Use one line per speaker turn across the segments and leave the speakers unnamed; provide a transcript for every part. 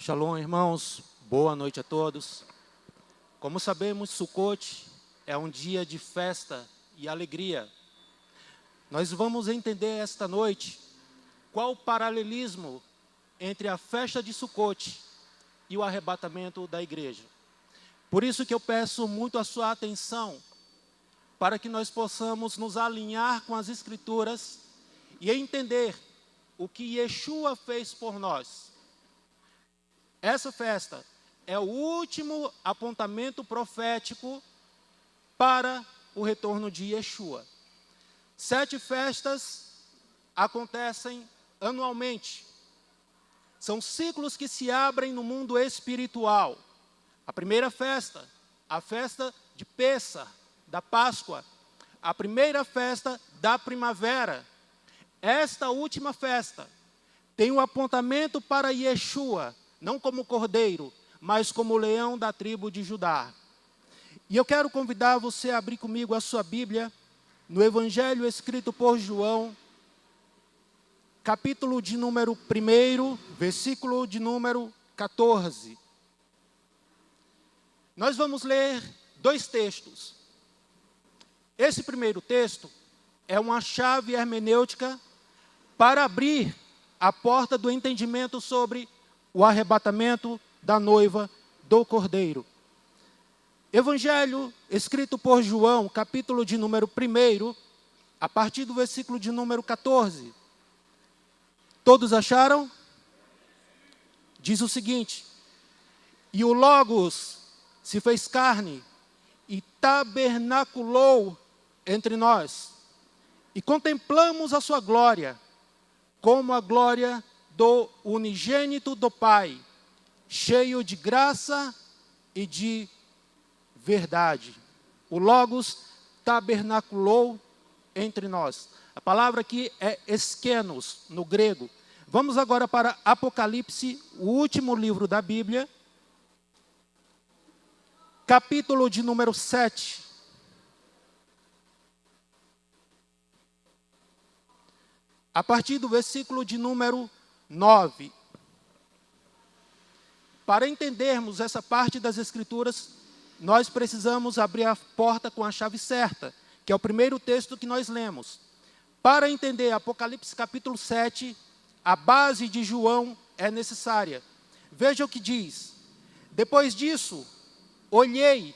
Shalom, irmãos. Boa noite a todos. Como sabemos, Sukkot é um dia de festa e alegria. Nós vamos entender esta noite qual o paralelismo entre a festa de Sukkot e o arrebatamento da igreja. Por isso que eu peço muito a sua atenção, para que nós possamos nos alinhar com as Escrituras e entender o que Yeshua fez por nós. Essa festa é o último apontamento profético para o retorno de Yeshua. 7 festas acontecem anualmente. São ciclos que se abrem no mundo espiritual. A primeira festa, a festa de Pêssar, da Páscoa. A primeira festa da primavera. Esta última festa tem um apontamento para Yeshua, não como cordeiro, mas como leão da tribo de Judá. E eu quero convidar você a abrir comigo a sua Bíblia, no Evangelho escrito por João, capítulo de número 1, versículo de número 14. Nós vamos ler 2 textos. Esse primeiro texto é uma chave hermenêutica para abrir a porta do entendimento sobre o arrebatamento da noiva do Cordeiro. Evangelho escrito por João, capítulo de número 1, a partir do versículo de número 14. Todos acharam? Diz o seguinte: e o Logos se fez carne e tabernaculou entre nós, e contemplamos a sua glória, como a glória do unigênito do Pai, cheio de graça e de verdade. O Logos tabernaculou entre nós. A palavra aqui é eskenos, no grego. Vamos agora para Apocalipse, o último livro da Bíblia, capítulo de número 7. A partir do versículo de número 9. Para entendermos essa parte das Escrituras, nós precisamos abrir a porta com a chave certa, que é o primeiro texto que nós lemos. Para entender Apocalipse capítulo 7, a base de João é necessária. Veja o que diz: depois disso, olhei,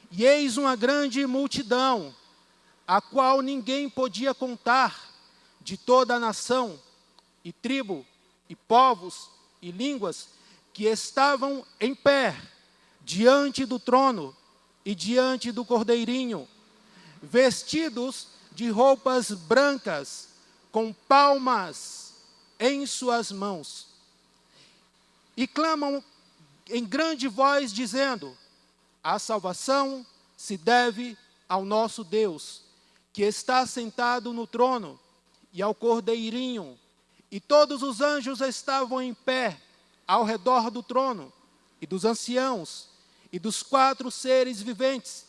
e eis uma grande multidão, a qual ninguém podia contar, de toda a nação, e tribo, e povos, e línguas, que estavam em pé, diante do trono, e diante do Cordeirinho, vestidos de roupas brancas, com palmas em suas mãos. E clamam em grande voz, dizendo: a salvação se deve ao nosso Deus, que está sentado no trono, e ao Cordeirinho. E todos os anjos estavam em pé ao redor do trono, e dos anciãos, e dos 4 seres viventes,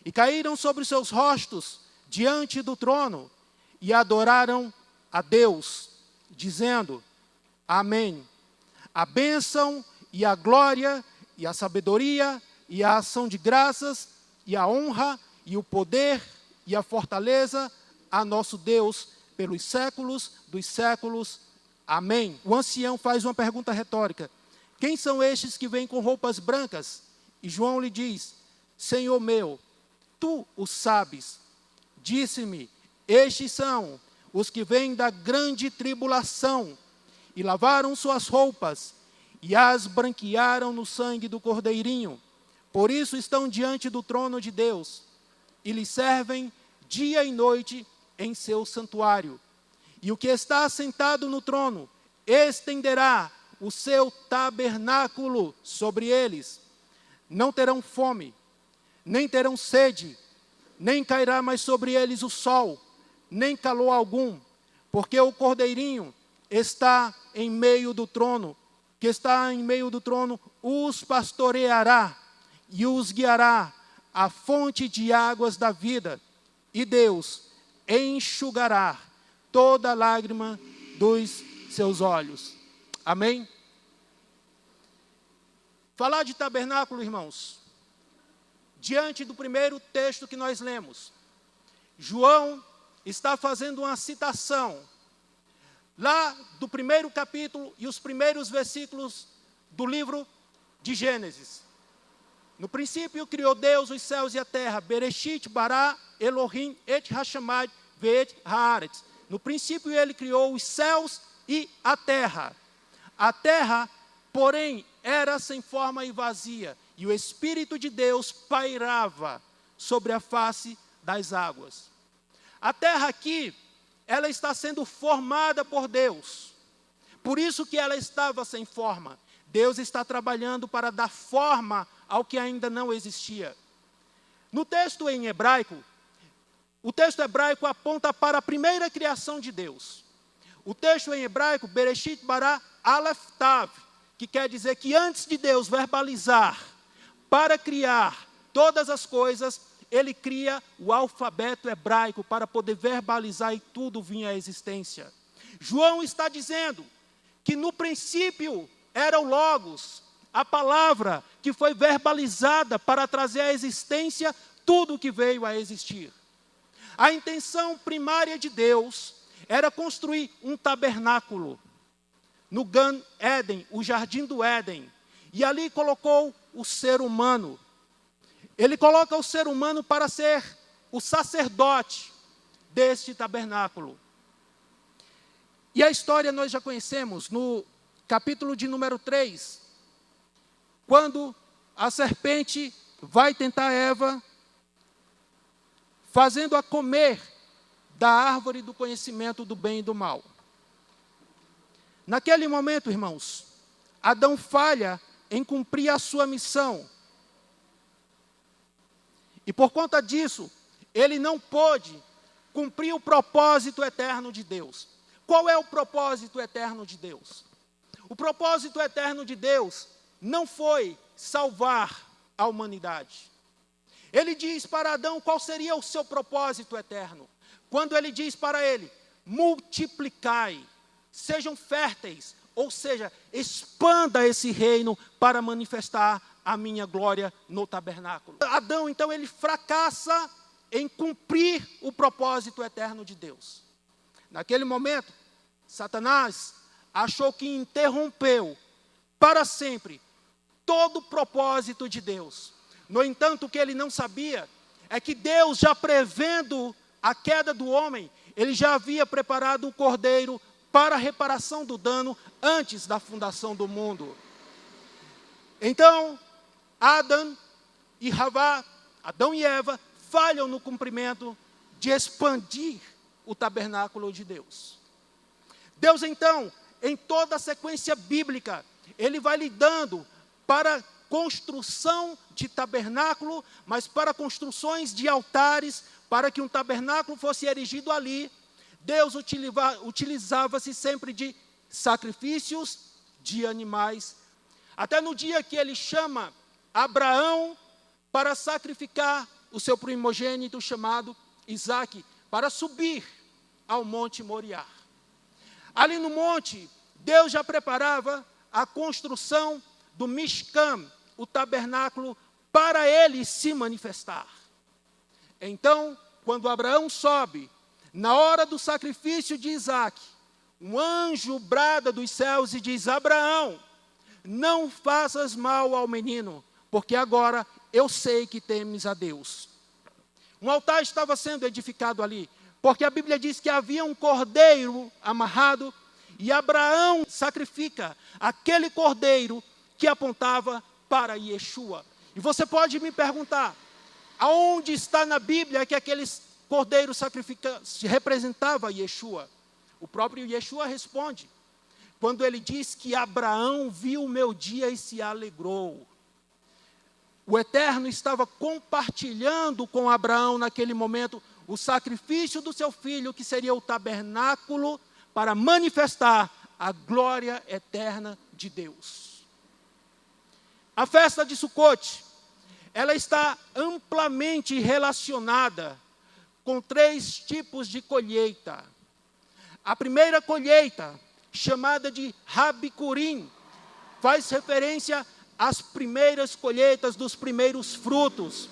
e caíram sobre seus rostos diante do trono, e adoraram a Deus, dizendo: Amém. A bênção, e a glória, e a sabedoria, e a ação de graças, e a honra, e o poder, e a fortaleza a nosso Deus, pelos séculos dos séculos. Amém. O ancião faz uma pergunta retórica: quem são estes que vêm com roupas brancas? E João lhe diz: Senhor meu, tu o sabes. Disse-me: estes são os que vêm da grande tribulação, e lavaram suas roupas, e as branquearam no sangue do Cordeirinho. Por isso estão diante do trono de Deus, e lhe servem dia e noite em seu santuário. E o que está assentado no trono estenderá o seu tabernáculo sobre eles. Não terão fome, nem terão sede, nem cairá mais sobre eles o sol, nem calor algum, porque o Cordeirinho está em meio do trono, que está em meio do trono, os pastoreará e os guiará à fonte de águas da vida, e Deus enxugará toda lágrima dos seus olhos. Amém? Falar de tabernáculo, irmãos, diante do primeiro texto que nós lemos, João está fazendo uma citação lá do primeiro capítulo e os primeiros versículos do livro de Gênesis. No princípio criou Deus os céus e a terra. Bereshit bara Elohim et hashamad ve'et haaretz. No princípio ele criou os céus e a terra. A terra, porém, era sem forma e vazia, e o Espírito de Deus pairava sobre a face das águas. A terra aqui, ela está sendo formada por Deus. Por isso que ela estava sem forma. Deus está trabalhando para dar forma ao que ainda não existia. No texto em hebraico, o texto hebraico aponta para a primeira criação de Deus. O texto em hebraico, Bereshit bara Aleph Tav, que quer dizer que antes de Deus verbalizar para criar todas as coisas, ele cria o alfabeto hebraico para poder verbalizar e tudo vinha à existência. João está dizendo que no princípio era o Logos, a palavra que foi verbalizada para trazer à existência tudo o que veio a existir. A intenção primária de Deus era construir um tabernáculo no Gan Éden, o jardim do Éden, e ali colocou o ser humano. Ele coloca o ser humano para ser o sacerdote deste tabernáculo. E a história nós já conhecemos, no capítulo de número 3, quando a serpente vai tentar Eva, fazendo-a comer da árvore do conhecimento do bem e do mal. Naquele momento, irmãos, Adão falha em cumprir a sua missão. E por conta disso, ele não pôde cumprir o propósito eterno de Deus. Qual é o propósito eterno de Deus? O propósito eterno de Deus não foi salvar a humanidade. Ele diz para Adão qual seria o seu propósito eterno. Quando ele diz para ele, multiplicai, sejam férteis, ou seja, expanda esse reino para manifestar a minha glória no tabernáculo. Adão, então, ele fracassa em cumprir o propósito eterno de Deus. Naquele momento, Satanás achou que interrompeu para sempre todo o propósito de Deus. No entanto, o que ele não sabia é que Deus, já prevendo a queda do homem, ele já havia preparado o cordeiro para a reparação do dano antes da fundação do mundo. Então, Adão e Eva, falham no cumprimento de expandir o tabernáculo de Deus. Deus, então, em toda a sequência bíblica, ele vai lidando para construção de tabernáculo, mas para construções de altares, para que um tabernáculo fosse erigido ali, Deus utilizava-se sempre de sacrifícios de animais. Até no dia que ele chama Abraão para sacrificar o seu primogênito chamado Isaque, para subir ao Monte Moriá. Ali no monte, Deus já preparava a construção do Mishkan, o tabernáculo, para ele se manifestar. Então, quando Abraão sobe, na hora do sacrifício de Isaque, um anjo brada dos céus e diz, Abraão, não faças mal ao menino, porque agora eu sei que temes a Deus. Um altar estava sendo edificado ali, porque a Bíblia diz que havia um cordeiro amarrado, e Abraão sacrifica aquele cordeiro que apontava para Yeshua. E você pode me perguntar, aonde está na Bíblia que aquele cordeiro representava Yeshua? O próprio Yeshua responde, quando ele diz que Abraão viu o meu dia e se alegrou. O Eterno estava compartilhando com Abraão naquele momento o sacrifício do seu filho, que seria o tabernáculo, para manifestar a glória eterna de Deus. A festa de Sucote, ela está amplamente relacionada com 3 tipos de colheita. A primeira colheita, chamada de Habicurim, faz referência as primeiras colheitas dos primeiros frutos.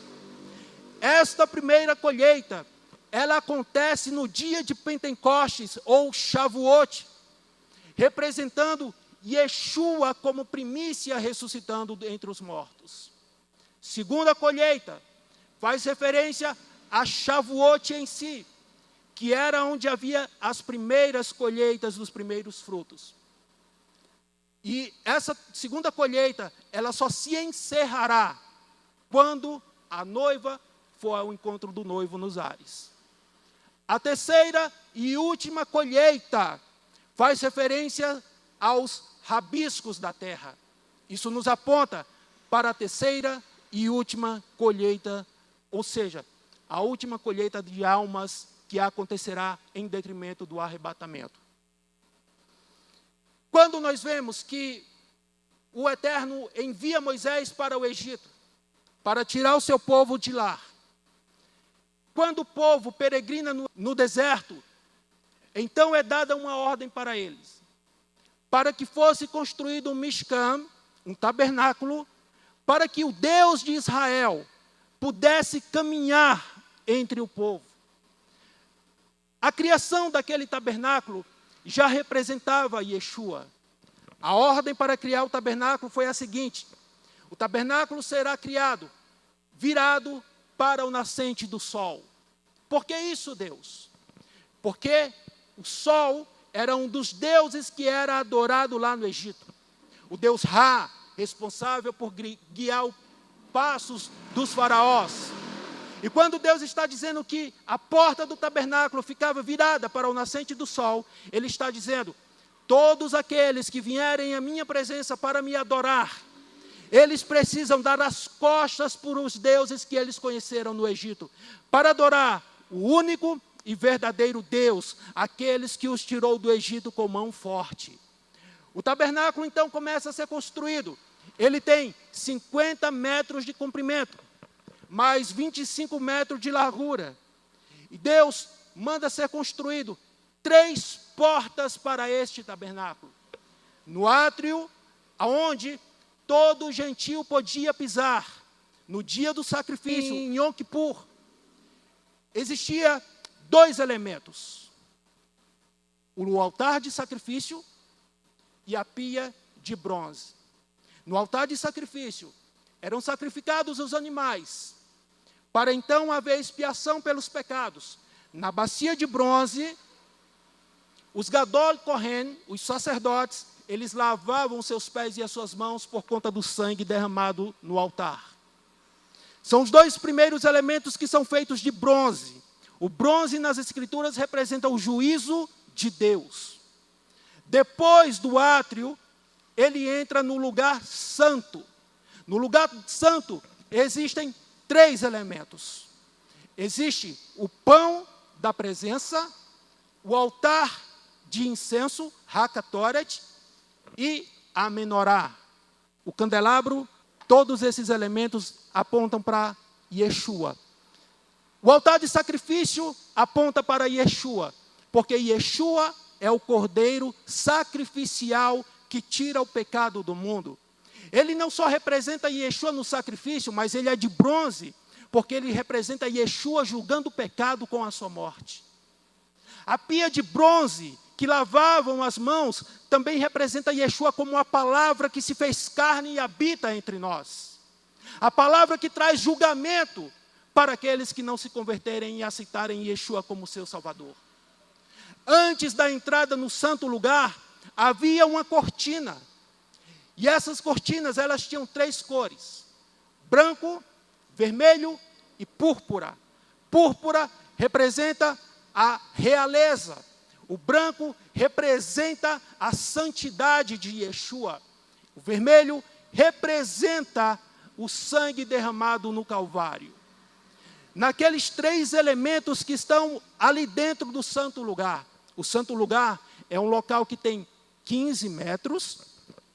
Esta primeira colheita, ela acontece no dia de Pentecostes, ou Shavuot, representando Yeshua como primícia ressuscitando entre os mortos. Segunda colheita, faz referência a Shavuot em si, que era onde havia as primeiras colheitas dos primeiros frutos. E essa segunda colheita, ela só se encerrará quando a noiva for ao encontro do noivo nos ares. A terceira e última colheita faz referência aos rabiscos da terra. Isso nos aponta para a terceira e última colheita, ou seja, a última colheita de almas que acontecerá em detrimento do arrebatamento. Quando nós vemos que o Eterno envia Moisés para o Egito, para tirar o seu povo de lá, quando o povo peregrina no deserto, então é dada uma ordem para eles, para que fosse construído um Mishkan, um tabernáculo, para que o Deus de Israel pudesse caminhar entre o povo. A criação daquele tabernáculo já representava Yeshua. A ordem para criar o tabernáculo foi a seguinte: o tabernáculo será criado virado para o nascente do sol. Por que isso, Deus? Porque o sol era um dos deuses que era adorado lá no Egito. O deus Ra, responsável por guiar os passos dos faraós. E quando Deus está dizendo que a porta do tabernáculo ficava virada para o nascente do sol, Ele está dizendo: todos aqueles que vierem à minha presença para me adorar, eles precisam dar as costas por os deuses que eles conheceram no Egito, para adorar o único e verdadeiro Deus, aqueles que os tirou do Egito com mão forte. O tabernáculo então começa a ser construído. Ele tem 50 metros de comprimento, mais 25 metros de largura. E Deus manda ser construído 3 portas para este tabernáculo. No átrio, aonde todo gentil podia pisar, no dia do sacrifício, em Yom Kippur, existia 2 elementos: o altar de sacrifício e a pia de bronze. No altar de sacrifício eram sacrificados os animais, para então haver expiação pelos pecados. Na bacia de bronze, os Gadol Kohen, os sacerdotes, eles lavavam seus pés e as suas mãos por conta do sangue derramado no altar. São os 2 primeiros elementos que são feitos de bronze. O bronze nas Escrituras representa o juízo de Deus. Depois do átrio, ele entra no lugar santo. No lugar santo existem 3 elementos. Existe o pão da presença, o altar de incenso, Hakatoret, e a menorá, o candelabro. Todos esses elementos apontam para Yeshua. O altar de sacrifício aponta para Yeshua, porque Yeshua é o cordeiro sacrificial que tira o pecado do mundo. Ele não só representa Yeshua no sacrifício, mas ele é de bronze, porque ele representa Yeshua julgando o pecado com a sua morte. A pia de bronze que lavavam as mãos também representa Yeshua como a palavra que se fez carne e habita entre nós. A palavra que traz julgamento para aqueles que não se converterem e aceitarem Yeshua como seu Salvador. Antes da entrada no santo lugar, havia uma cortina. E essas cortinas, elas tinham 3 cores: branco, vermelho e púrpura. Púrpura representa a realeza. O branco representa a santidade de Yeshua. O vermelho representa o sangue derramado no Calvário. Naqueles 3 elementos que estão ali dentro do santo lugar. O santo lugar é um local que tem 15 metros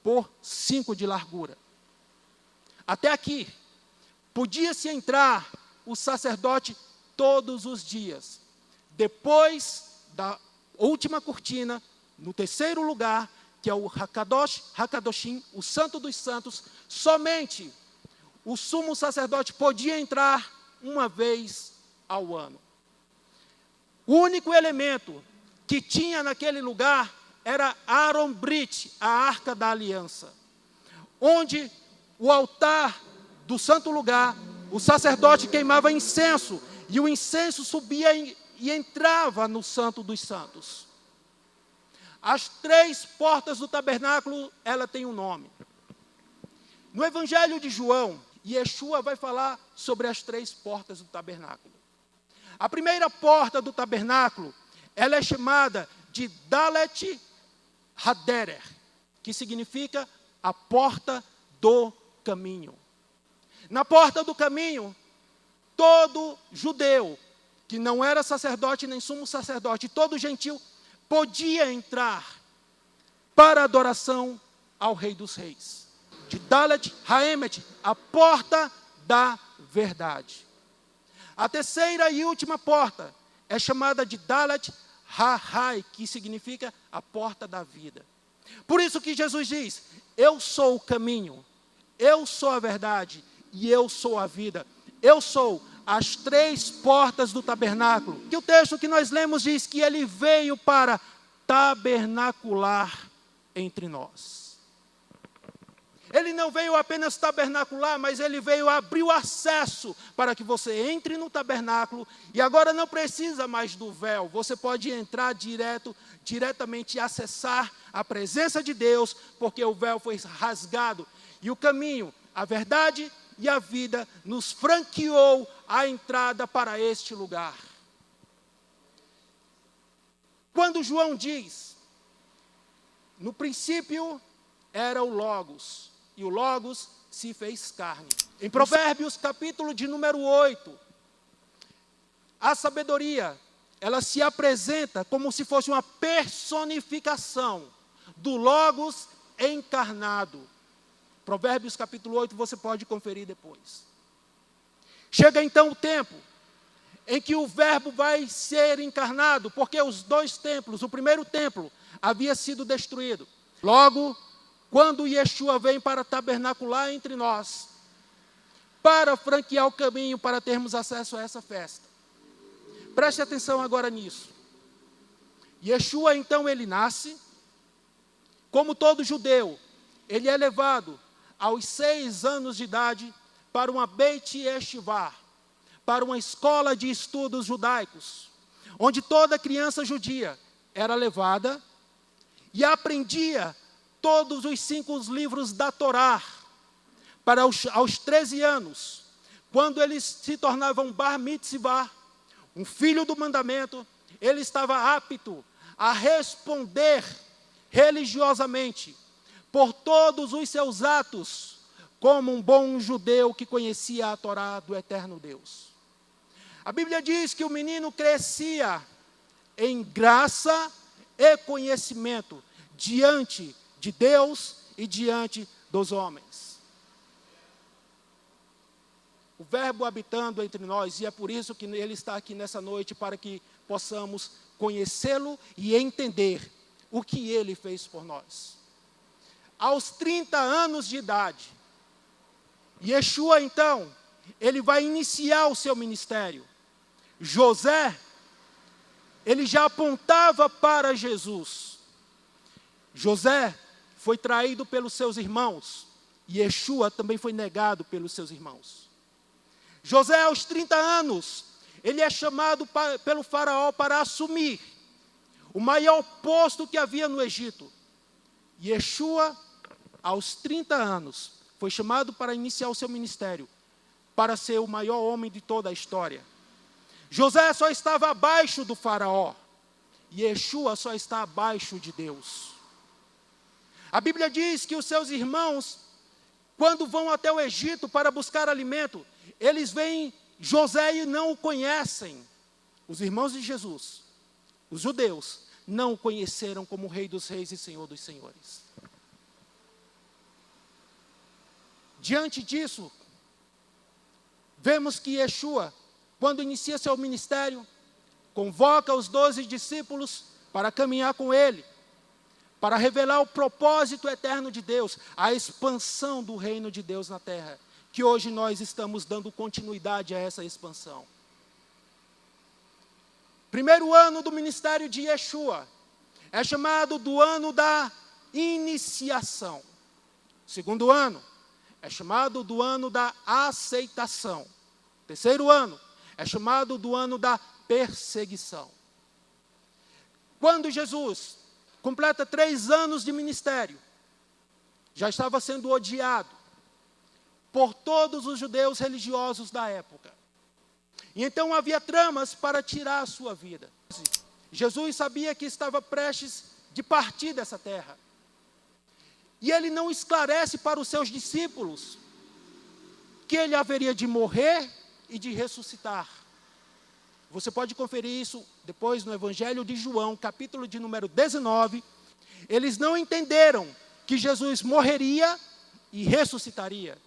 por 5 de largura. Até aqui, podia-se entrar o sacerdote todos os dias. Depois da última cortina, no terceiro lugar, que é o Hakadosh, Hakadoshim, o Santo dos Santos, somente o sumo sacerdote podia entrar uma vez ao ano. O único elemento que tinha naquele lugar era Aaron Brit, a Arca da Aliança, onde o altar do santo lugar, o sacerdote queimava incenso, e o incenso subia e entrava no Santo dos Santos. As 3 portas do tabernáculo, ela tem um nome. No Evangelho de João, Yeshua vai falar sobre as 3 portas do tabernáculo. A primeira porta do tabernáculo, ela é chamada de Dalet Haderer, que significa a porta do caminho. Na porta do caminho, todo judeu, que não era sacerdote nem sumo sacerdote, todo gentil, podia entrar para a adoração ao Rei dos Reis. De Dalet Haemet, a porta da verdade. A terceira e última porta é chamada de Dalet Ha-Hai, que significa a porta da vida. Por isso que Jesus diz: eu sou o caminho, eu sou a verdade e eu sou a vida. Eu sou as 3 portas do tabernáculo. Que o texto que nós lemos diz que ele veio para tabernacular entre nós. Ele não veio apenas tabernacular, mas ele veio abrir o acesso para que você entre no tabernáculo, e agora não precisa mais do véu, você pode entrar diretamente e acessar a presença de Deus, porque o véu foi rasgado, e o caminho, a verdade e a vida nos franqueou a entrada para este lugar. Quando João diz, no princípio era o Logos, e o Logos se fez carne. Em Provérbios, capítulo de número 8, a sabedoria, ela se apresenta como se fosse uma personificação do Logos encarnado. Provérbios, capítulo 8, você pode conferir depois. Chega então o tempo em que o verbo vai ser encarnado, porque os 2 templos, o primeiro templo, havia sido destruído. Logo, quando Yeshua vem para tabernacular entre nós, para franquear o caminho para termos acesso a essa festa. Preste atenção agora nisso. Yeshua, então, ele nasce, como todo judeu, ele é levado aos 6 anos de idade para uma Beit Yeshivá, para uma escola de estudos judaicos, onde toda criança judia era levada e aprendia todos os 5 livros da Torá, para aos 13 anos, quando eles se tornavam bar mitzvah, um filho do mandamento, ele estava apto a responder religiosamente por todos os seus atos, como um bom judeu que conhecia a Torá do eterno Deus. A Bíblia diz que o menino crescia em graça e conhecimento diante de Deus e diante dos homens. O verbo habitando entre nós, e é por isso que ele está aqui nessa noite, para que possamos conhecê-lo e entender o que ele fez por nós. Aos 30 anos de idade, Yeshua, então, ele vai iniciar o seu ministério. José, ele já apontava para Jesus. José foi traído pelos seus irmãos, e Yeshua também foi negado pelos seus irmãos. José, aos 30 anos, ele é chamado pelo faraó para assumir o maior posto que havia no Egito. Yeshua, aos 30 anos, foi chamado para iniciar o seu ministério, para ser o maior homem de toda a história. José só estava abaixo do faraó, e Yeshua só está abaixo de Deus. A Bíblia diz que os seus irmãos, quando vão até o Egito para buscar alimento, eles veem José e não o conhecem. Os irmãos de Jesus, os judeus, não o conheceram como Rei dos Reis e Senhor dos Senhores. Diante disso, vemos que Yeshua, quando inicia seu ministério, convoca os 12 discípulos para caminhar com ele, para revelar o propósito eterno de Deus, a expansão do reino de Deus na terra, que hoje nós estamos dando continuidade a essa expansão. Primeiro ano do ministério de Yeshua é chamado do ano da iniciação. Segundo ano é chamado do ano da aceitação. Terceiro ano é chamado do ano da perseguição. Quando Jesus completa 3 anos de ministério, já estava sendo odiado por todos os judeus religiosos da época. E então havia tramas para tirar a sua vida. Jesus sabia que estava prestes de partir dessa terra. E ele não esclarece para os seus discípulos que ele haveria de morrer e de ressuscitar. Você pode conferir isso depois no Evangelho de João, capítulo de número 19. Eles não entenderam que Jesus morreria e ressuscitaria.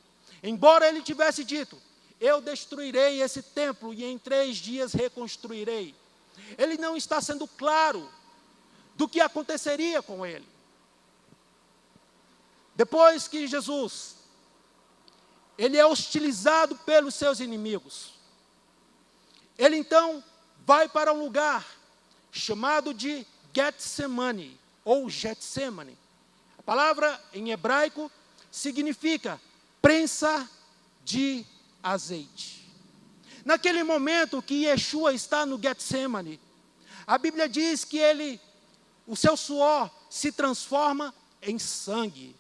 Embora ele tivesse dito, eu destruirei esse templo e em 3 dias reconstruirei. Ele não está sendo claro do que aconteceria com ele. Depois que Jesus, ele é hostilizado pelos seus inimigos. Ele então vai para um lugar chamado de Getsemane, ou Getsemane. A palavra em hebraico significa prensa de azeite. Naquele momento que Yeshua está no Getsemane, a Bíblia diz que o seu suor se transforma em sangue.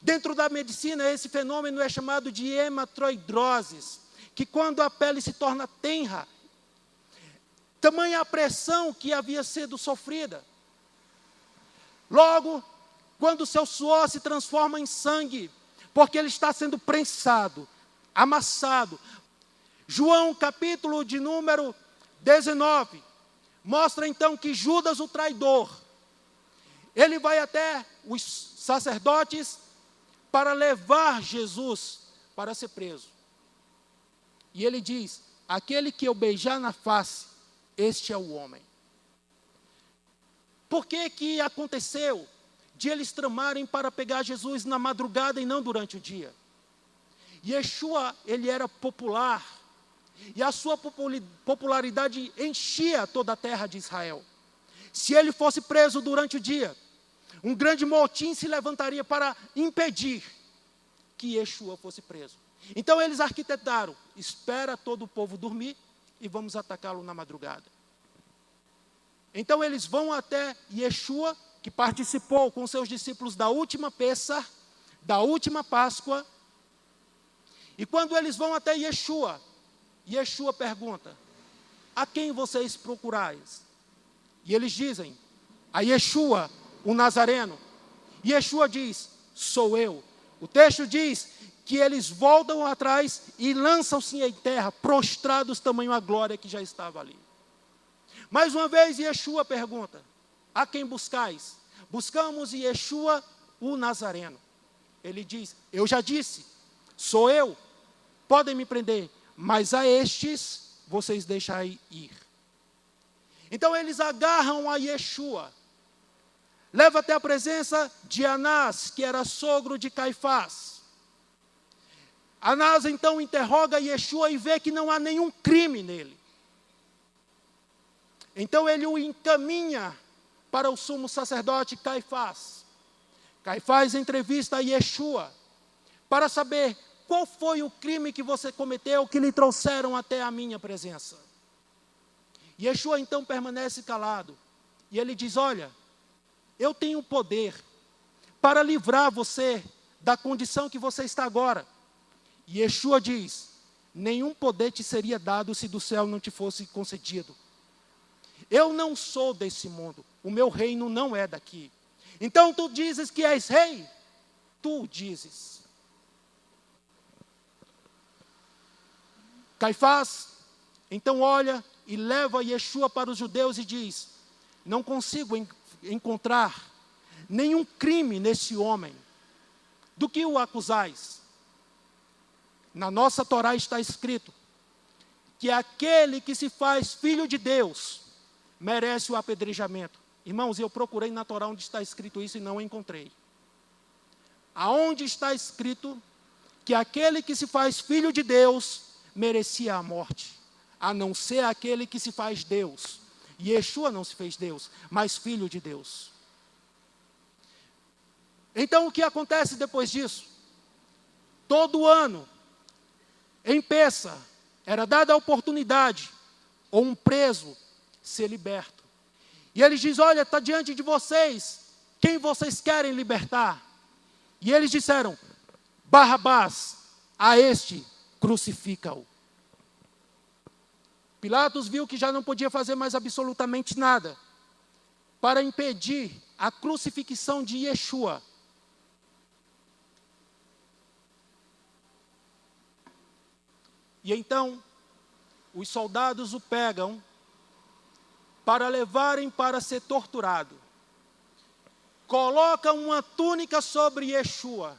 Dentro da medicina, esse fenômeno é chamado de hematroidrose, que quando a pele se torna tenra, tamanha a pressão que havia sido sofrida. Logo, quando o seu suor se transforma em sangue, porque ele está sendo prensado, amassado. João, capítulo de número 19, mostra então que Judas, o traidor, ele vai até os sacerdotes para levar Jesus para ser preso. E ele diz, aquele que eu beijar na face, este é o homem. Por que que aconteceu de eles tramarem para pegar Jesus na madrugada e não durante o dia? Yeshua, ele era popular, e a sua popularidade enchia toda a terra de Israel. Se ele fosse preso durante o dia, um grande motim se levantaria para impedir que Yeshua fosse preso. Então eles arquitetaram, espera todo o povo dormir e vamos atacá-lo na madrugada. Então eles vão até Yeshua, que participou com seus discípulos da última Pessah, da última Páscoa. E quando eles vão até Yeshua, Yeshua pergunta, a quem vocês procurais? E eles dizem, a Yeshua, o Nazareno. Yeshua diz, sou eu. O texto diz que eles voltam atrás e lançam-se em terra, prostrados tamanho a glória que já estava ali. Mais uma vez Yeshua pergunta, a quem buscais? Buscamos Yeshua, o Nazareno. Ele diz, eu já disse, sou eu, podem me prender, mas a estes vocês deixai ir. Então eles agarram a Yeshua, leva até a presença de Anás, que era sogro de Caifás. Anás então interroga Yeshua e vê que não há nenhum crime nele. Então ele o encaminha para o sumo sacerdote Caifás. Caifás entrevista a Yeshua para saber qual foi o crime que você cometeu que lhe trouxeram até a minha presença. Yeshua então permanece calado e ele diz, olha, eu tenho poder para livrar você da condição que você está agora. E Yeshua diz, nenhum poder te seria dado se do céu não te fosse concedido. Eu não sou desse mundo, o meu reino não é daqui. Então tu dizes que és rei? Tu dizes. Caifás, então olha e leva Yeshua para os judeus e diz, não consigo encontrar nenhum crime nesse homem. Do que o acusais? Na nossa Torá está escrito que aquele que se faz filho de Deus merece o apedrejamento. Irmãos, eu procurei na Torá onde está escrito isso e não encontrei. Aonde está escrito que aquele que se faz filho de Deus merecia a morte, a não ser aquele que se faz Deus. E Yeshua não se fez Deus, mas filho de Deus. Então o que acontece depois disso? Todo ano, em Pêssar, era dada a oportunidade, ou um preso ser liberto. E ele diz, olha, está diante de vocês, quem vocês querem libertar? E eles disseram, Barrabás, a este crucifica-o. Pilatos viu que já não podia fazer mais absolutamente nada para impedir a crucifixão de Yeshua. E então, os soldados o pegam para levarem para ser torturado. Colocam uma túnica sobre Yeshua.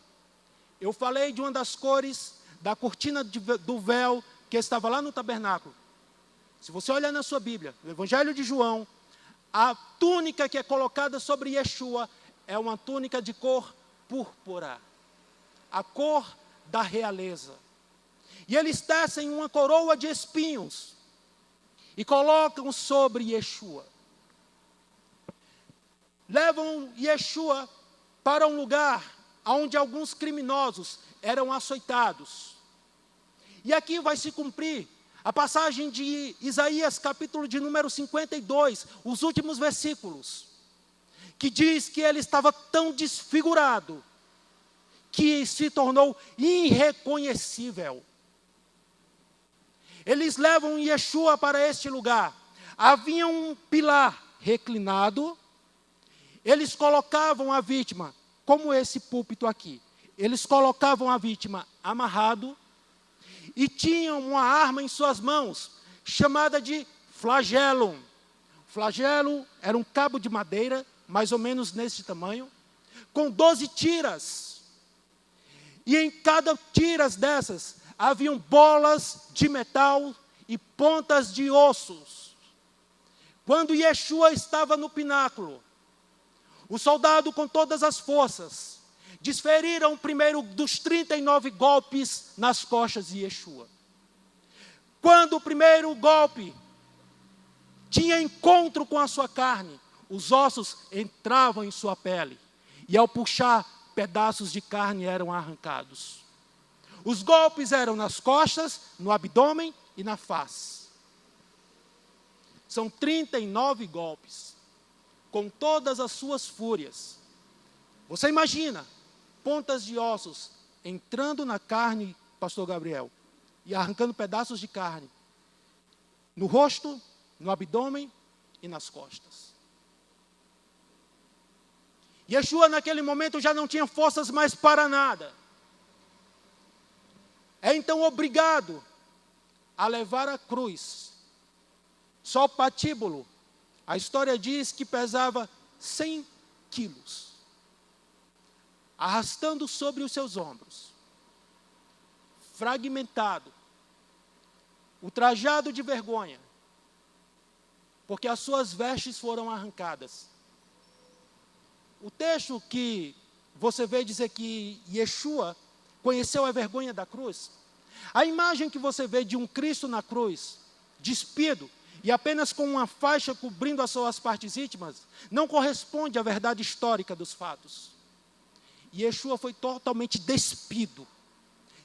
Eu falei de uma das cores da cortina do véu que estava lá no tabernáculo. Se você olhar na sua Bíblia, no Evangelho de João, a túnica que é colocada sobre Yeshua é uma túnica de cor púrpura, a cor da realeza. E eles tecem uma coroa de espinhos e colocam sobre Yeshua. Levam Yeshua para um lugar onde alguns criminosos eram açoitados. E aqui vai se cumprir a passagem de Isaías, capítulo de número 52, os últimos versículos, que diz que ele estava tão desfigurado, que se tornou irreconhecível. Eles levam Yeshua para este lugar. Havia um pilar reclinado, eles colocavam a vítima, como esse púlpito aqui, eles colocavam a vítima amarrado, e tinham uma arma em suas mãos, chamada de flagelo. Flagelo era um cabo de madeira, mais ou menos nesse tamanho, com 12 tiras. E em cada tiras dessas, haviam bolas de metal e pontas de ossos. Quando Yeshua estava no pináculo, o soldado com todas as forças desferiram o primeiro dos 39 golpes nas costas de Yeshua. Quando o primeiro golpe tinha encontro com a sua carne, os ossos entravam em sua pele, e ao puxar, pedaços de carne eram arrancados. Os golpes eram nas costas, no abdômen e na face. São 39 golpes, com todas as suas fúrias. Você imagina, pontas de ossos entrando na carne, pastor Gabriel, e arrancando pedaços de carne, no rosto, no abdômen e nas costas. Yeshua naquele momento já não tinha forças mais para nada. É então obrigado a levar a cruz. Só o patíbulo, a história diz que pesava 100 quilos. Arrastando sobre os seus ombros, fragmentado, ultrajado de vergonha, porque as suas vestes foram arrancadas. O texto que você vê dizer que Yeshua conheceu a vergonha da cruz, a imagem que você vê de um Cristo na cruz, despido, e apenas com uma faixa cobrindo as suas partes íntimas, não corresponde à verdade histórica dos fatos. Yeshua foi totalmente despido,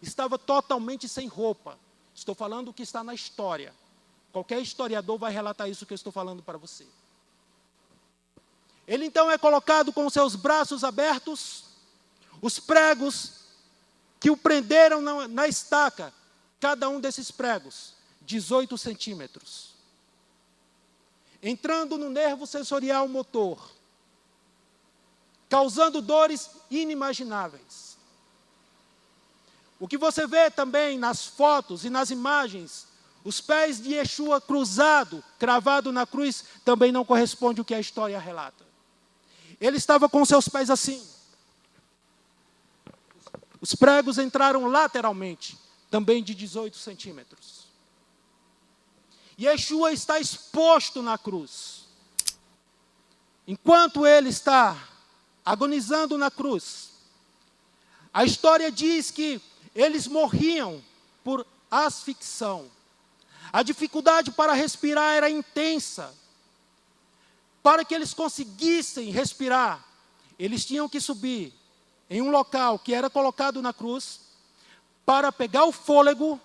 estava totalmente sem roupa. Estou falando o que está na história. Qualquer historiador vai relatar isso que eu estou falando para você. Ele então é colocado com seus braços abertos, os pregos que o prenderam na estaca, cada um desses pregos, 18 centímetros. Entrando no nervo sensorial motor, causando dores inimagináveis. O que você vê também nas fotos e nas imagens, os pés de Yeshua cruzado, cravado na cruz, também não corresponde ao que a história relata. Ele estava com seus pés assim. Os pregos entraram lateralmente, também de 18 centímetros. Yeshua está exposto na cruz. enquanto ele está agonizando na cruz, a história diz que eles morriam por asfixão. A dificuldade para respirar era intensa. Para que eles conseguissem respirar, eles tinham que subir em um local que era colocado na cruz, para pegar o fôlego,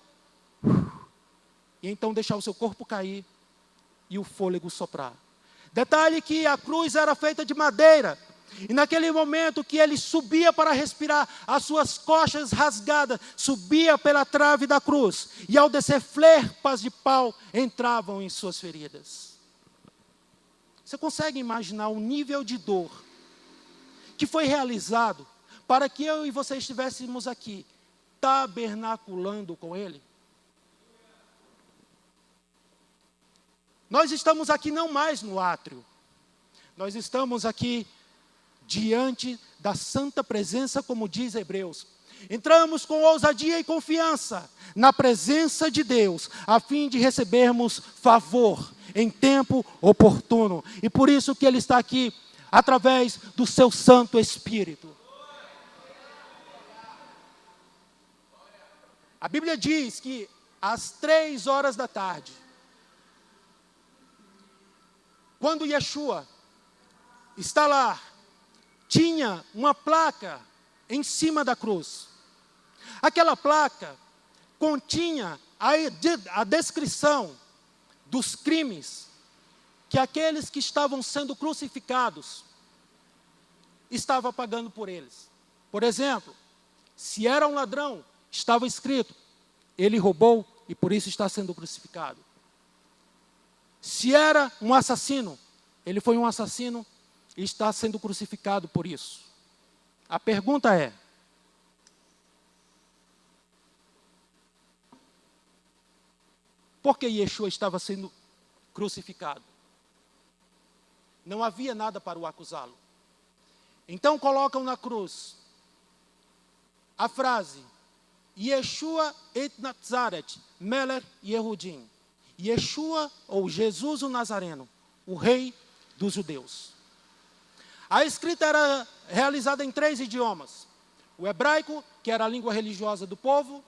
e então deixar o seu corpo cair, e o fôlego soprar. Detalhe que a cruz era feita de madeira, e naquele momento que ele subia para respirar, as suas coxas rasgadas subia pela trave da cruz, e ao descer flerpas de pau entravam em suas feridas. Você consegue imaginar o nível de dor que foi realizado para que eu e você estivéssemos aqui, tabernaculando com ele? Nós estamos aqui não mais no átrio, nós estamos aqui diante da santa presença, como diz Hebreus. Entramos com ousadia e confiança na presença de Deus, a fim de recebermos favor em tempo oportuno. E por isso que Ele está aqui, através do seu Santo Espírito. A Bíblia diz que às 3 horas da tarde, quando Yeshua está lá, tinha uma placa em cima da cruz. Aquela placa continha a descrição dos crimes que aqueles que estavam sendo crucificados estavam pagando por eles. Por exemplo, se era um ladrão, estava escrito, ele roubou e por isso está sendo crucificado. Se era um assassino, ele foi um assassino e está sendo crucificado por isso. A pergunta é: por que Yeshua estava sendo crucificado? Não havia nada para o acusá-lo. Então colocam na cruz a frase: Yeshua et Nazaret, Melech Yehudim. Yeshua, ou Jesus o Nazareno, o rei dos judeus. A escrita era realizada em 3 idiomas. O hebraico, que era a língua religiosa do povo,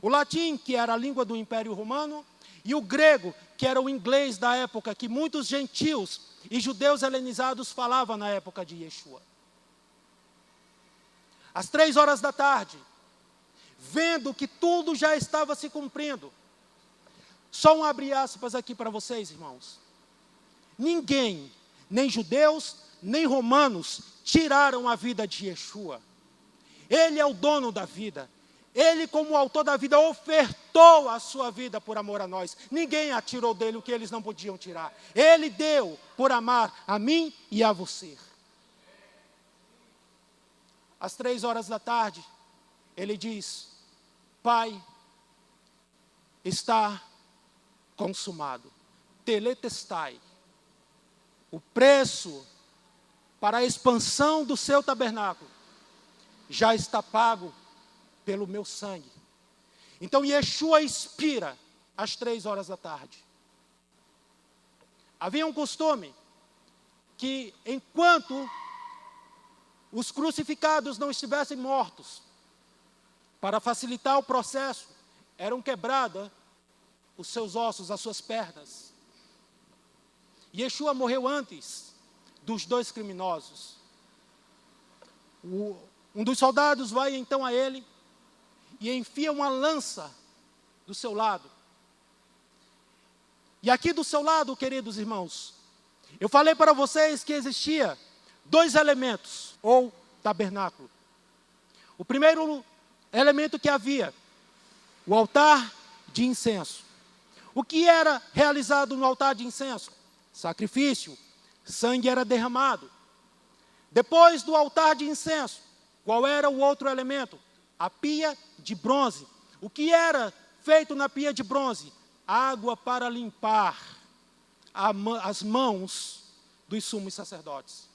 o latim, que era a língua do Império Romano, e o grego, que era o inglês da época, que muitos gentios e judeus helenizados falavam na época de Yeshua. Às 3 horas da tarde, vendo que tudo já estava se cumprindo, só um abre aspas aqui para vocês, irmãos. Ninguém, nem judeus, nem romanos, tiraram a vida de Yeshua. Ele é o dono da vida. Ele, como autor da vida, ofertou a sua vida por amor a nós. Ninguém atirou dele o que eles não podiam tirar. Ele deu por amar a mim e a você. Às 3 horas da tarde, ele diz: Pai, está consumado. Teletestai. O preço para a expansão do seu tabernáculo já está pago pelo meu sangue. Então Yeshua expira às 3 horas da tarde. Havia um costume que enquanto os crucificados não estivessem mortos, para facilitar o processo, eram quebrados os seus ossos, as suas pernas. Yeshua morreu antes dos 2 criminosos. Um dos soldados vai então a ele e enfia uma lança do seu lado. E aqui do seu lado, queridos irmãos, eu falei para vocês que existia 2 elementos, ou tabernáculo. O primeiro elemento que havia, o altar de incenso. O que era realizado no altar de incenso? Sacrifício, sangue era derramado. Depois do altar de incenso, qual era o outro elemento? A pia de bronze. O que era feito na pia de bronze? Água para limpar as mãos dos sumos sacerdotes.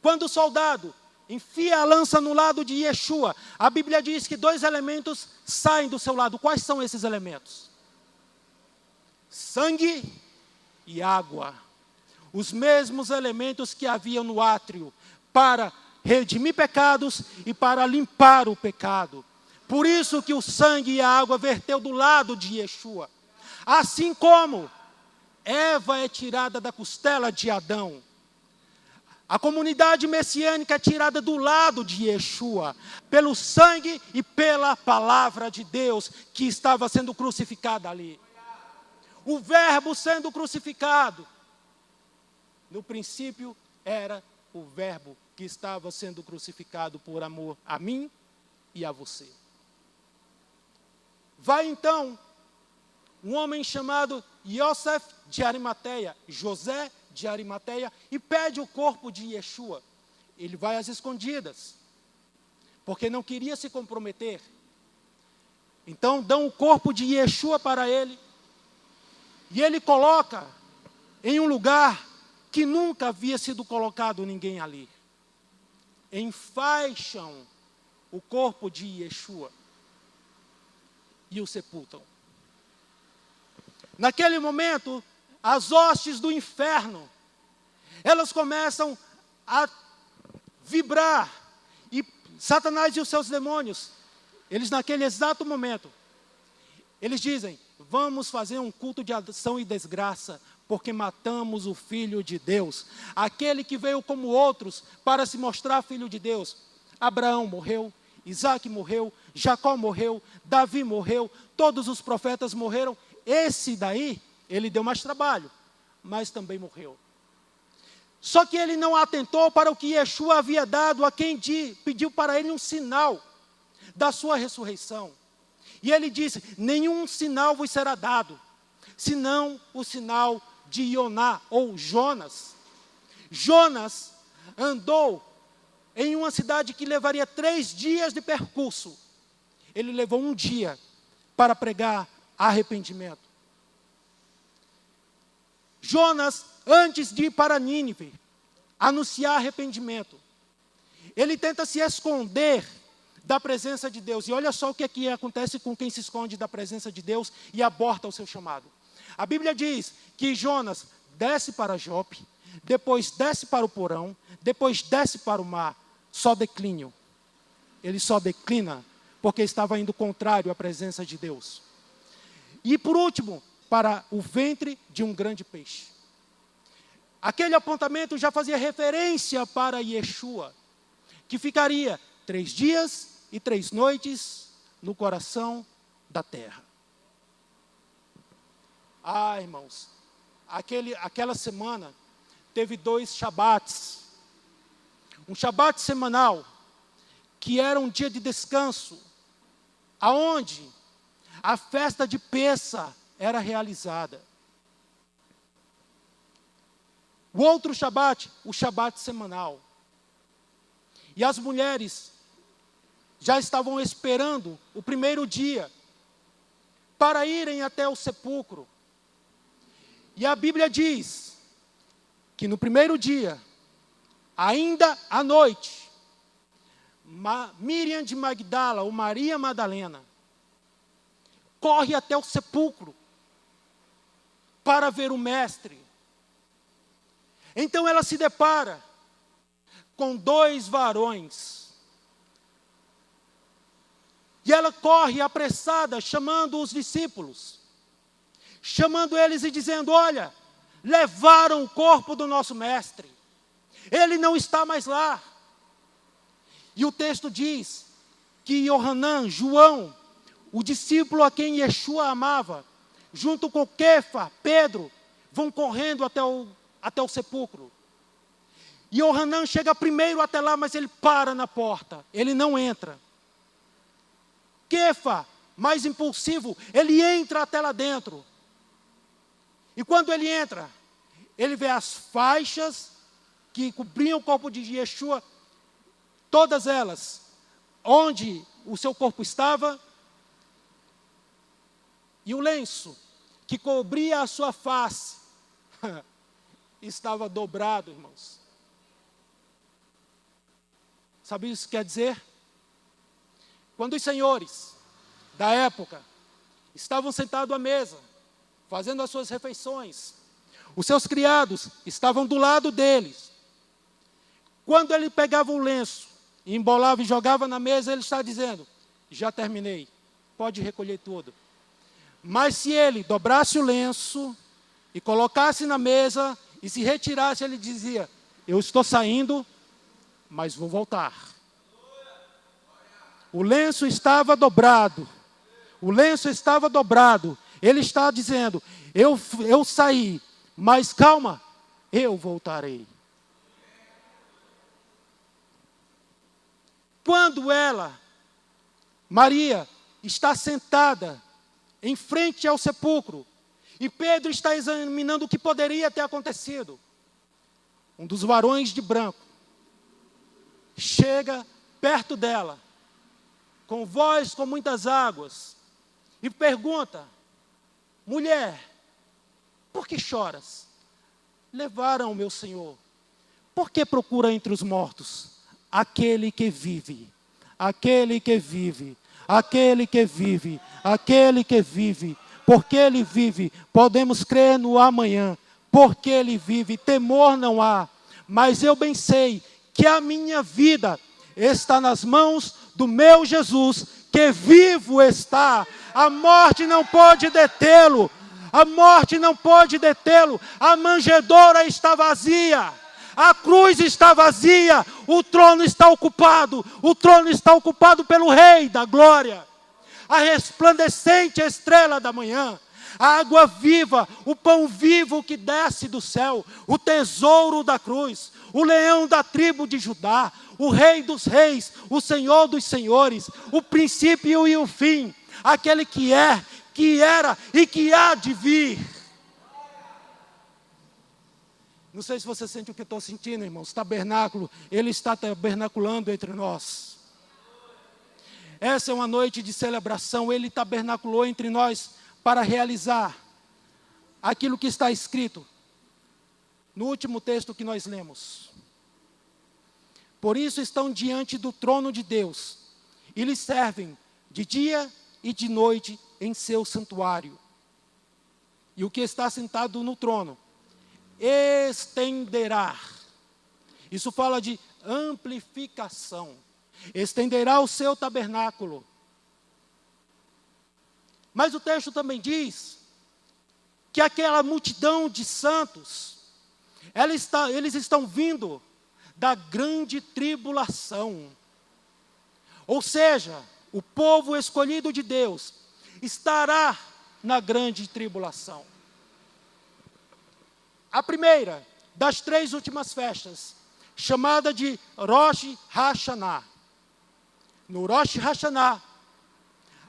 Quando o soldado enfia a lança no lado de Yeshua, a Bíblia diz que 2 elementos saem do seu lado. Quais são esses elementos? Sangue e água. os mesmos elementos que havia no átrio, para redimir pecados e para limpar o pecado. Por isso que o sangue e a água verteu do lado de Yeshua. Assim como Eva é tirada da costela de Adão, a comunidade messiânica é tirada do lado de Yeshua, pelo sangue e pela palavra de Deus que estava sendo crucificada ali. O verbo sendo crucificado. No princípio era o verbo que estava sendo crucificado por amor a mim e a você. Vai então um homem chamado Yosef de Arimateia, José de Arimateia, e pede o corpo de Yeshua. Ele vai às escondidas, porque não queria se comprometer. Então dão o corpo de Yeshua para ele, e ele coloca em um lugar que nunca havia sido colocado ninguém ali. Enfaixam o corpo de Yeshua e o sepultam. Naquele momento, as hostes do inferno, elas começam a vibrar, e Satanás e os seus demônios, eles naquele exato momento, eles dizem: vamos fazer um culto de ação e desgraça, porque matamos o Filho de Deus, aquele que veio como outros para se mostrar Filho de Deus. Abraão morreu, Isaac morreu, Jacó morreu, Davi morreu, todos os profetas morreram. Esse daí, ele deu mais trabalho, mas também morreu. Só que ele não atentou para o que Yeshua havia dado a quem pediu para ele um sinal da sua ressurreição. E ele disse: nenhum sinal vos será dado, senão o sinal de Ioná, ou Jonas. Jonas andou em uma cidade que levaria 3 dias de percurso. Ele levou 1 dia para pregar arrependimento. Jonas, antes de ir para Nínive, anunciar arrependimento, ele tenta se esconder da presença de Deus. E olha só o que aqui acontece com quem se esconde da presença de Deus e aborta o seu chamado. A Bíblia diz que Jonas desce para Jope, depois desce para o porão, depois desce para o mar. Só declínio. Ele só declina porque estava indo contrário à presença de Deus. E por último, para o ventre de um grande peixe. Aquele apontamento já fazia referência para Yeshua, que ficaria 3 dias e 3 noites no coração da terra. Ah, irmãos, aquela semana teve 2 Shabats. Um Shabat semanal, que era um dia de descanso, aonde a festa de Pêssah era realizada. O outro Shabat, o Shabat semanal. E as mulheres já estavam esperando o primeiro dia para irem até o sepulcro. E a Bíblia diz que no primeiro dia, ainda à noite, Miriam de Magdala, ou Maria Madalena, corre até o sepulcro para ver o mestre. Então ela se depara com 2 varões. E ela corre apressada, chamando os discípulos, chamando eles e dizendo: olha, levaram o corpo do nosso mestre, ele não está mais lá. E o texto diz que Yohanan, João, o discípulo a quem Yeshua amava, junto com Quefa, Pedro, vão correndo até o sepulcro. E Yohanan chega primeiro até lá, mas ele para na porta, ele não entra. Quefa, mais impulsivo, ele entra até lá dentro. E quando ele entra, ele vê as faixas que cobriam o corpo de Yeshua, todas elas, onde o seu corpo estava, e o lenço que cobria a sua face estava dobrado, irmãos. Sabe o que isso quer dizer? Quando os senhores da época estavam sentados à mesa, fazendo as suas refeições, Os seus criados estavam do lado deles. Quando ele pegava o lenço, embolava e jogava na mesa, ele está dizendo: já terminei, pode recolher tudo. Mas se ele dobrasse o lenço e colocasse na mesa e se retirasse, ele dizia: eu estou saindo, mas vou voltar. O lenço estava dobrado. O lenço estava dobrado. Ele está dizendo: eu saí, mas calma, eu voltarei. Quando Maria, está sentada em frente ao sepulcro, e Pedro está examinando o que poderia ter acontecido, um dos varões de branco chega perto dela, com voz com muitas águas, e pergunta: mulher, por que choras? Levaram o meu Senhor. Por que procura entre os mortos aquele que vive? Aquele que vive, aquele que vive, aquele que vive. Porque ele vive, podemos crer no amanhã. Porque ele vive, temor não há. Mas eu bem sei que a minha vida está nas mãos do meu Jesus, que vivo está. A morte não pode detê-lo. A morte não pode detê-lo. A manjedoura está vazia. A cruz está vazia. O trono está ocupado. O trono está ocupado pelo Rei da Glória. A resplandecente estrela da manhã. A água viva, o pão vivo que desce do céu, o tesouro da cruz, o leão da tribo de Judá, o Rei dos reis, o Senhor dos senhores, o princípio e o fim, aquele que é, que era e que há de vir. Não sei se você sente o que eu estou sentindo, irmãos. Tabernáculo, Ele está tabernaculando entre nós. Essa é uma noite de celebração. Ele tabernaculou entre nós para realizar aquilo que está escrito no último texto que nós lemos. Por isso estão diante do trono de Deus e lhe servem de dia e de noite em seu santuário. E o que está sentado no trono estenderá. Isso fala de amplificação. Estenderá o seu tabernáculo. Mas o texto também diz que aquela multidão de santos, eles estão vindo da grande tribulação. Ou seja, o povo escolhido de Deus estará na grande tribulação. A primeira das 3 últimas festas, chamada de Rosh Hashanah. No Rosh Hashanah,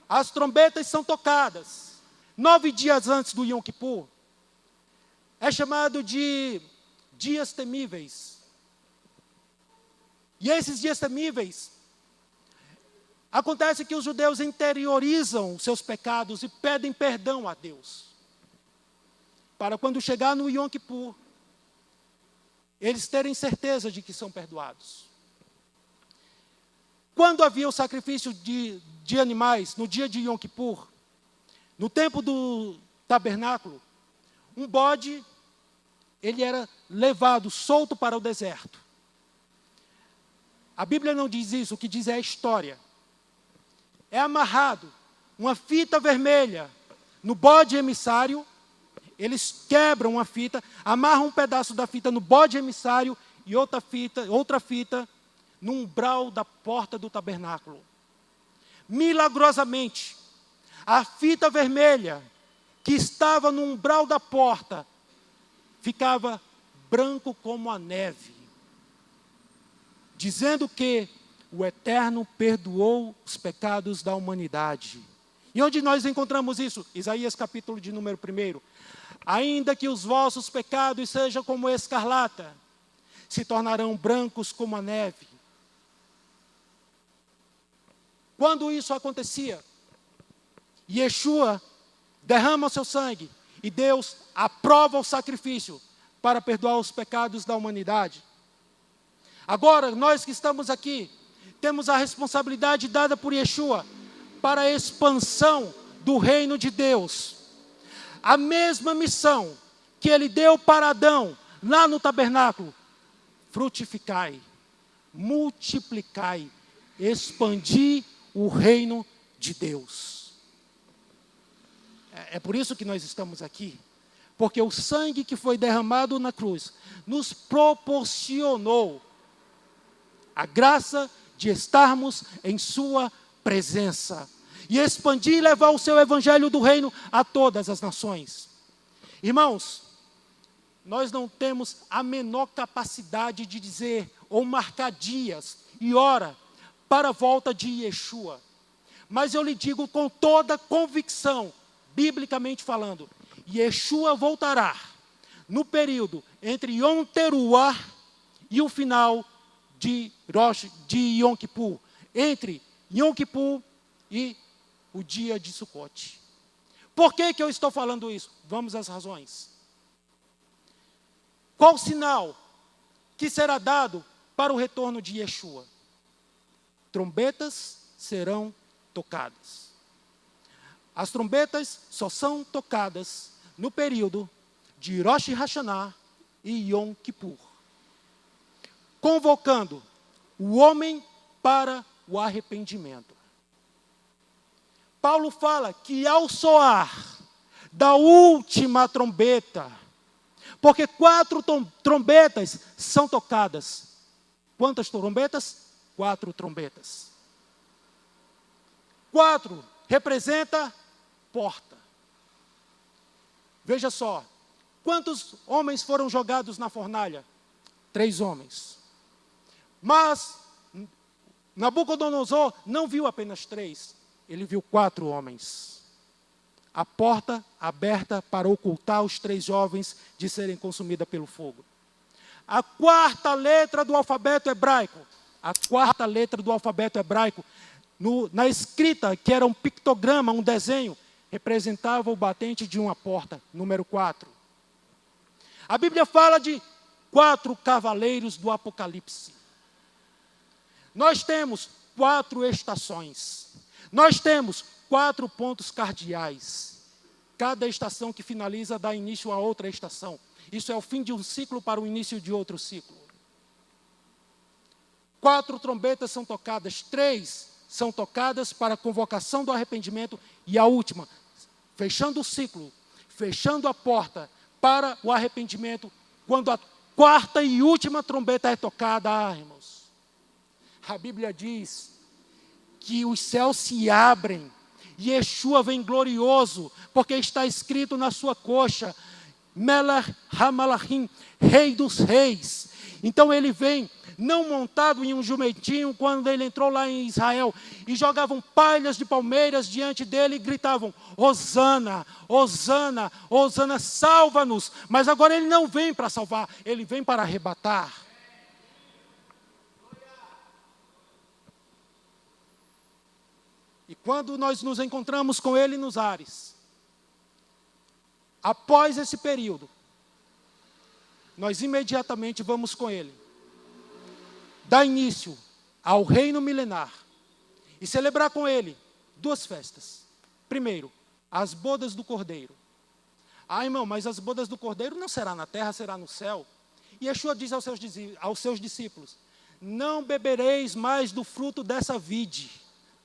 as trombetas são tocadas 9 dias antes do Yom Kippur. É chamado de dias temíveis. E esses dias temíveis, acontece que os judeus interiorizam seus pecados e pedem perdão a Deus. Para quando chegar no Yom Kippur, eles terem certeza de que são perdoados. Quando havia o sacrifício de animais, no dia de Yom Kippur, no tempo do tabernáculo, um bode, ele era levado, solto para o deserto. A Bíblia não diz isso, o que diz é a história. É amarrado, uma fita vermelha, no bode emissário. Eles quebram uma fita, amarram um pedaço da fita no bode emissário e outra fita no umbral da porta do tabernáculo. Milagrosamente, a fita vermelha que estava no umbral da porta ficava branco como a neve, dizendo que o Eterno perdoou os pecados da humanidade. E onde nós encontramos isso? Isaías capítulo de número 1. Ainda que os vossos pecados sejam como escarlata, se tornarão brancos como a neve. Quando isso acontecia, Yeshua derrama o seu sangue e Deus aprova o sacrifício para perdoar os pecados da humanidade. Agora, nós que estamos aqui, temos a responsabilidade dada por Yeshua para a expansão do reino de Deus. A mesma missão que ele deu para Adão, lá no tabernáculo: frutificai, multiplicai, expandi o reino de Deus. É por isso que nós estamos aqui, porque o sangue que foi derramado na cruz nos proporcionou a graça de estarmos em sua presença e expandir e levar o seu evangelho do reino a todas as nações. Irmãos, nós não temos a menor capacidade de dizer ou marcar dias e hora para a volta de Yeshua. Mas eu lhe digo com toda convicção, biblicamente falando, Yeshua voltará no período entre Yom Teruah e o final de Yom Kippur, entre Yom Kippur e o dia de Sukkot. Por que eu estou falando isso? Vamos às razões. Qual o sinal que será dado para o retorno de Yeshua? Trombetas serão tocadas. As trombetas só são tocadas no período de Rosh Hashanah e Yom Kippur, convocando o homem para o arrependimento. Paulo fala que ao soar da última trombeta, porque 4 trombetas são tocadas. Quantas trombetas? 4 trombetas. 4 representa porta. Veja só, quantos homens foram jogados na fornalha? 3 homens. Mas Nabucodonosor não viu apenas 3, ele viu 4 homens. A porta aberta para ocultar os 3 jovens de serem consumidos pelo fogo. A 4ª letra do alfabeto hebraico, na escrita, que era um pictograma, um desenho, representava o batente de uma porta, número 4. A Bíblia fala de 4 cavaleiros do Apocalipse. Nós temos 4 estações. Nós temos 4 pontos cardeais. Cada estação que finaliza dá início a outra estação. Isso é o fim de um ciclo para o início de outro ciclo. 4 trombetas são tocadas, 3 são tocadas para a convocação do arrependimento e a última, fechando o ciclo, fechando a porta para o arrependimento, quando a 4ª e última trombeta é tocada, irmãos. A Bíblia diz que os céus se abrem e Yeshua vem glorioso, porque está escrito na sua coxa, Melech HaMalachim, Rei dos Reis. Então ele vem, não montado em um jumentinho, quando ele entrou lá em Israel, e jogavam palhas de palmeiras diante dele e gritavam: Hosana, Hosana, Hosana, salva-nos. Mas agora ele não vem para salvar, ele vem para arrebatar. E quando nós nos encontramos com ele nos ares, após esse período, nós imediatamente vamos com ele, dar início ao reino milenar e celebrar com ele 2 festas. Primeiro, as bodas do Cordeiro. Irmão, mas as bodas do Cordeiro não será na terra, será no céu. E Yeshua diz aos seus discípulos: não bebereis mais do fruto dessa vide,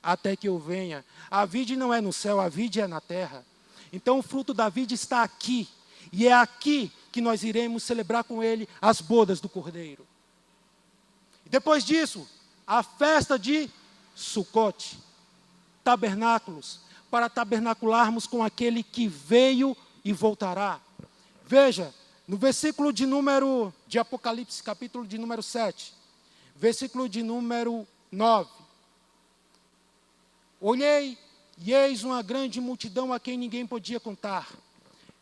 até que eu venha. A vide não é no céu, a vide é na terra. Então o fruto da vide está aqui, e é aqui que nós iremos celebrar com ele as bodas do Cordeiro. E depois disso, a festa de Sukkot, tabernáculos, para tabernacularmos com aquele que veio e voltará. Veja, no versículo de Apocalipse, capítulo de número 7, versículo de número 9. Olhei, e eis uma grande multidão a quem ninguém podia contar,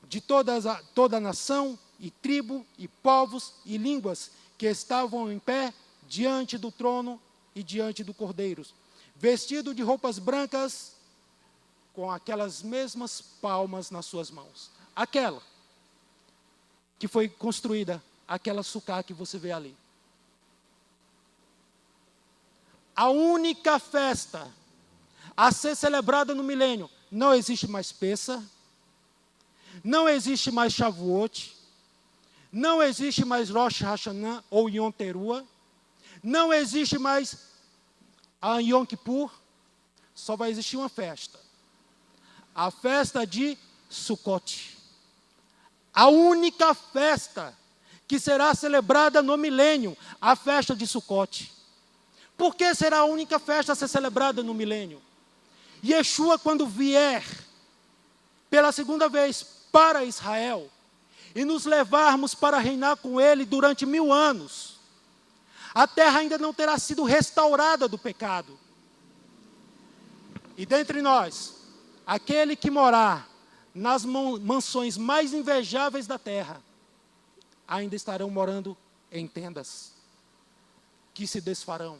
de toda a nação, e tribo, e povos, e línguas, que estavam em pé diante do trono e diante do Cordeiro, vestido de roupas brancas, com aquelas mesmas palmas nas suas mãos. Aquela que foi construída, aquela sucá que você vê ali. A única festa a ser celebrada no milênio. Não existe mais Pessa, não existe mais Shavuot, Não existe mais Rosh Hashanah ou Yom Teruah. Não existe mais a Yom Kippur. Só vai existir uma festa. A festa de Sukkot. A única festa que será celebrada no milênio, a festa de Sukkot. Por que será a única festa a ser celebrada no milênio? Yeshua, quando vier pela segunda vez para Israel, e nos levarmos para reinar com Ele durante 1000 anos, a terra ainda não terá sido restaurada do pecado. E dentre nós, aquele que morar nas mansões mais invejáveis da terra, ainda estarão morando em tendas, que se desfarão.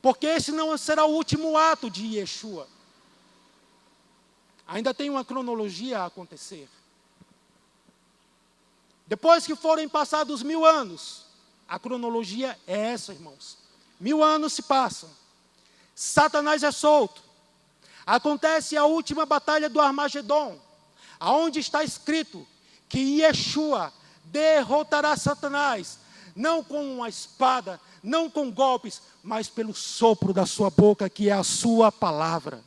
Porque esse não será o último ato de Yeshua. Ainda tem uma cronologia a acontecer. Depois que forem passados 1000 anos, a cronologia é essa, irmãos. 1000 anos se passam. Satanás é solto. Acontece a última batalha do Armagedon, aonde está escrito que Yeshua derrotará Satanás, não com uma espada, não com golpes, mas pelo sopro da sua boca, que é a sua palavra.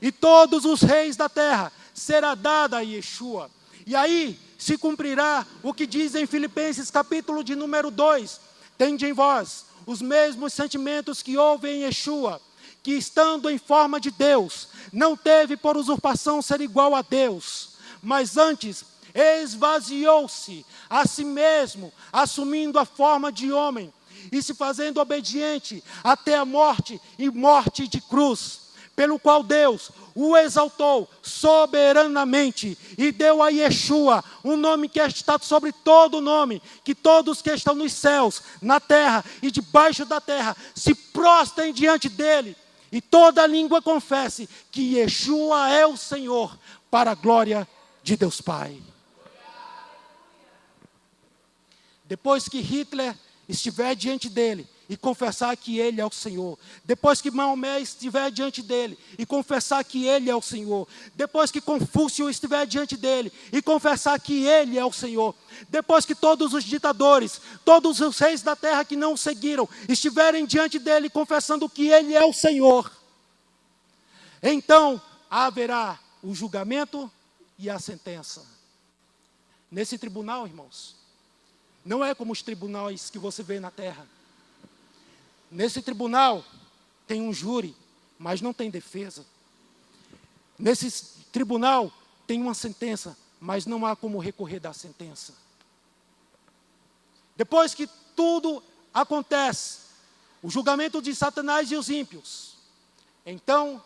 E todos os reis da terra será dada a Yeshua. E aí se cumprirá o que diz em Filipenses capítulo de número 2. Tende em vós os mesmos sentimentos que houve em Yeshua, que estando em forma de Deus, não teve por usurpação ser igual a Deus, mas antes esvaziou-se a si mesmo, assumindo a forma de homem, e se fazendo obediente até a morte, e morte de cruz, pelo qual Deus o exaltou soberanamente, e deu a Yeshua um nome que está sobre todo nome, que todos que estão nos céus, na terra e debaixo da terra, se prostrem diante dele, e toda língua confesse que Yeshua é o Senhor, para a glória de Deus Pai. Depois que Hitler estiver diante dele e confessar que ele é o Senhor, depois que Maomé estiver diante dele e confessar que ele é o Senhor, depois que Confúcio estiver diante dele e confessar que ele é o Senhor, depois que todos os ditadores, todos os reis da terra que não o seguiram, estiverem diante dele confessando que ele é o Senhor, então haverá o julgamento e a sentença. Nesse tribunal, irmãos, não é como os tribunais que você vê na terra. Nesse tribunal tem um júri, mas não tem defesa. Nesse tribunal tem uma sentença, mas não há como recorrer da sentença. Depois que tudo acontece, o julgamento de Satanás e os ímpios, então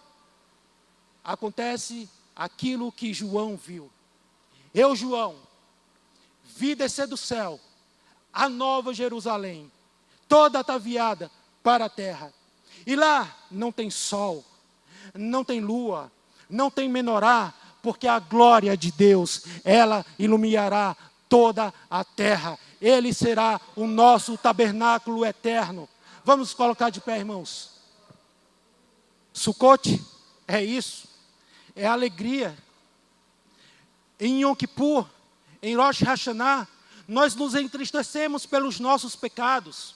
acontece aquilo que João viu. Eu, João, vi descer do céu a nova Jerusalém, toda ataviada para a terra. E lá não tem sol, não tem lua, não tem menorá, porque a glória de Deus, ela iluminará toda a terra. Ele será o nosso tabernáculo eterno. Vamos colocar de pé, irmãos. Sukkot é isso, é alegria. Em Yom Kippur, em Rosh Hashanah, nós nos entristecemos pelos nossos pecados,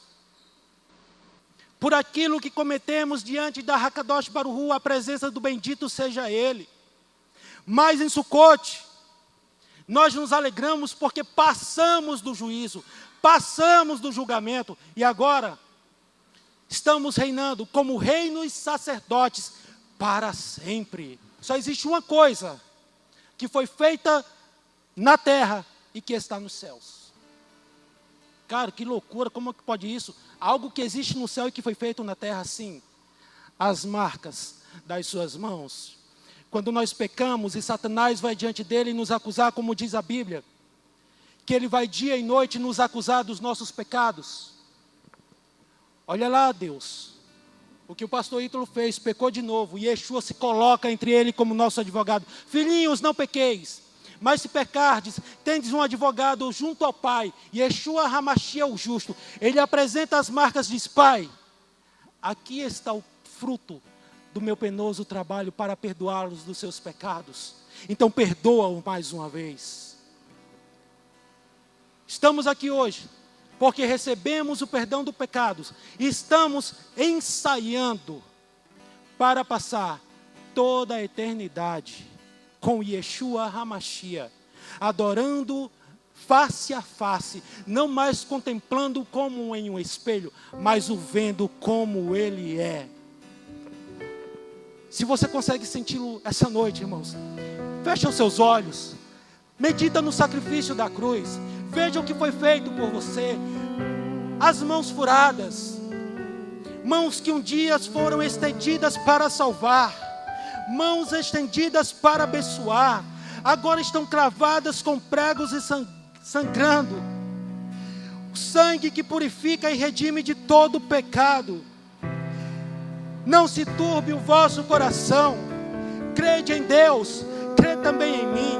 por aquilo que cometemos diante da Hakadosh Baruch Hu, a presença do bendito seja Ele. Mas em Sukkot, nós nos alegramos porque passamos do juízo, passamos do julgamento, e agora estamos reinando como reinos sacerdotes para sempre. Só existe uma coisa que foi feita na terra e que está nos céus. Cara, que loucura, como é que pode isso? Algo que existe no céu e que foi feito na terra, sim. As marcas das suas mãos. Quando nós pecamos e Satanás vai diante dele e nos acusar, como diz a Bíblia, que ele vai dia e noite nos acusar dos nossos pecados. Olha lá, Deus, o que o pastor Ítalo fez, pecou de novo, e Yeshua se coloca entre ele como nosso advogado. Filhinhos, não pequeis. Mas se pecardes, tendes um advogado junto ao Pai, Yeshua HaMashiach o justo. Ele apresenta as marcas e diz: Pai, aqui está o fruto do meu penoso trabalho para perdoá-los dos seus pecados. Então perdoa-o mais uma vez. Estamos aqui hoje porque recebemos o perdão dos pecados e estamos ensaiando para passar toda a eternidade com Yeshua HaMashiach, adorando face a face, não mais contemplando como em um espelho, mas o vendo como Ele é. Se você consegue senti-lo essa noite, irmãos, feche os seus olhos, medita no sacrifício da cruz, veja o que foi feito por você, as mãos furadas, mãos que um dia foram estendidas para salvar, mãos estendidas para abençoar, agora estão cravadas com pregos e sangrando. O sangue que purifica e redime de todo pecado. Não se turbe o vosso coração. Crede em Deus, crê também em mim.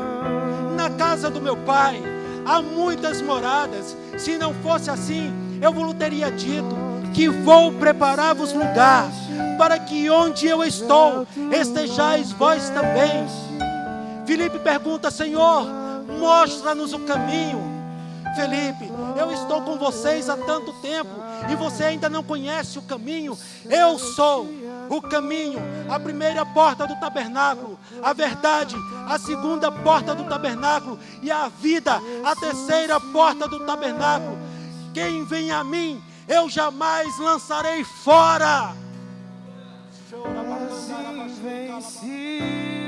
Na casa do meu Pai há muitas moradas. Se não fosse assim, eu vos teria dito que vou preparar-vos lugar, para que onde eu estou, estejais vós também. Filipe pergunta: Senhor, mostra-nos o caminho. Felipe, eu estou com vocês há tanto tempo e você ainda não conhece o caminho. Eu sou o caminho, a primeira porta do tabernáculo, a verdade, a segunda porta do tabernáculo e a vida, a terceira porta do tabernáculo. Quem vem a mim, eu jamais lançarei fora.
Assim venci.